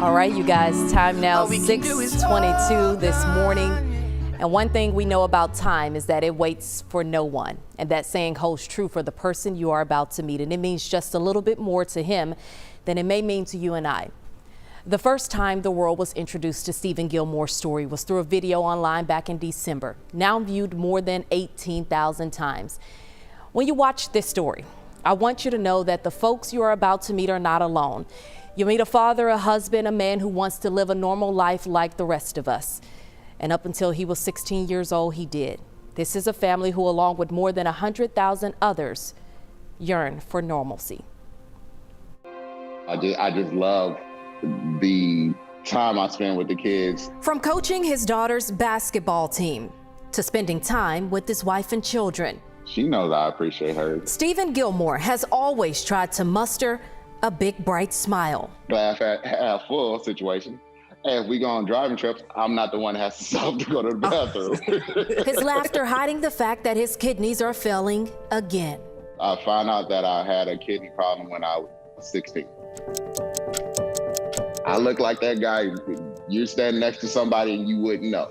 All right, you guys, time now 6:22 this morning. And one thing we know about time is that it waits for no one. And that saying holds true for the person you are about to meet. And it means just a little bit more to him than it may mean to you and I. The first time the world was introduced to Stephen Gilmore's story was through a video online back in December, now viewed more than 18,000 times. When you watch this story, I want you to know that the folks you are about to meet are not alone. You'll meet a father, a husband, a man who wants to live a normal life like the rest of us. And up until he was 16 years old, he did. This is a family who, along with more than 100,000 others, yearn for normalcy. I just love the time I spend with the kids. From coaching his daughter's basketball team to spending time with his wife and children. She knows I appreciate her. Stephen Gilmore has always tried to muster a big, bright smile. Glass half full situation. And if we go on driving trips, I'm not the one that has to stop to go to the bathroom. His laughter hiding the fact that his kidneys are failing again. I found out that I had a kidney problem when I was 16. I look like that guy. You're standing next to somebody and you wouldn't know.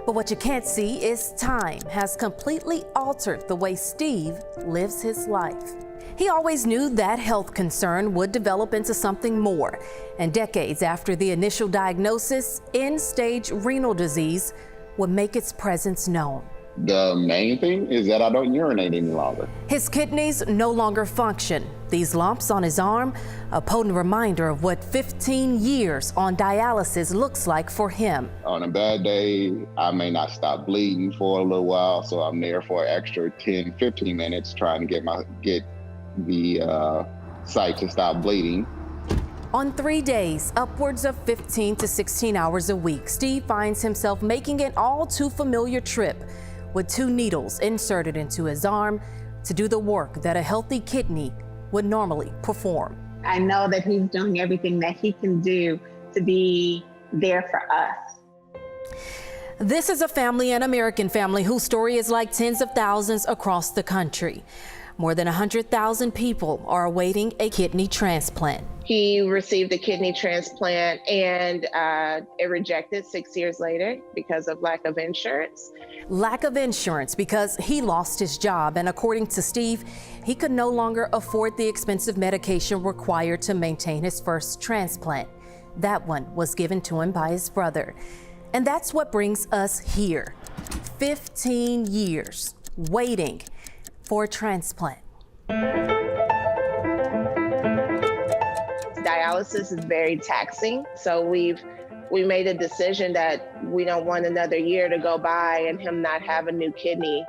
But what you can't see is time has completely altered the way Steve lives his life. He always knew that health concern would develop into something more. And decades after the initial diagnosis, end-stage renal disease would make its presence known. The main thing is that I don't urinate any longer. His kidneys no longer function. These lumps on his arm, a potent reminder of what 15 years on dialysis looks like for him. On a bad day, I may not stop bleeding for a little while, so I'm there for an extra 10, 15 minutes trying to get the site to stop bleeding. On 3 days, upwards of 15 to 16 hours a week, Steve finds himself making an all too familiar trip with 2 needles inserted into his arm to do the work that a healthy kidney would normally perform. I know that he's doing everything that he can do to be there for us. This is a family, an American family, whose story is like tens of thousands across the country. More than 100,000 people are awaiting a kidney transplant. He received a kidney transplant and it rejected 6 years later because of lack of insurance. Lack of insurance because he lost his job, and according to Steve, he could no longer afford the expensive medication required to maintain his first transplant. That one was given to him by his brother. And that's what brings us here. 15 years waiting for a transplant. Dialysis is very taxing, so we made a decision that we don't want another year to go by and him not have a new kidney.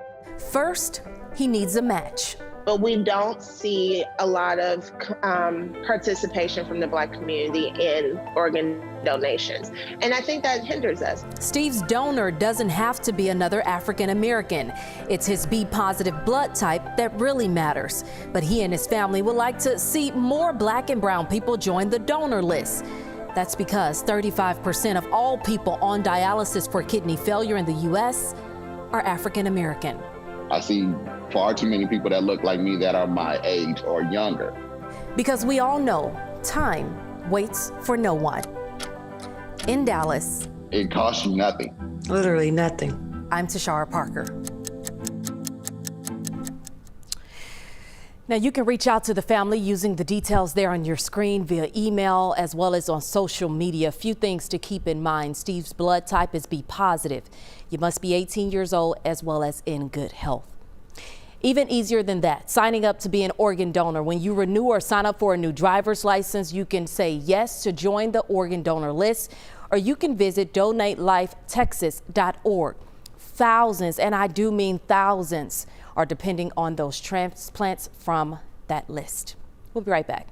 First, he needs a match. But we don't see a lot of participation from the Black community in organ donations. And I think that hinders us. Steve's donor doesn't have to be another African American. It's his B-positive blood type that really matters. But he and his family would like to see more Black and brown people join the donor list. That's because 35% of all people on dialysis for kidney failure in the U.S. are African American. I see far too many people that look like me that are my age or younger. Because we all know time waits for no one. In Dallas, it costs you nothing. Literally nothing. I'm Tashara Parker. Now, you can reach out to the family using the details there on your screen via email as well as on social media. A few things to keep in mind. Steve's blood type is B positive. You must be 18 years old as well as in good health. Even easier than that, signing up to be an organ donor. When you renew or sign up for a new driver's license, you can say yes to join the organ donor list, or you can visit donatelifetexas.org. Thousands, and I do mean thousands, are depending on those transplants from that list. We'll be right back.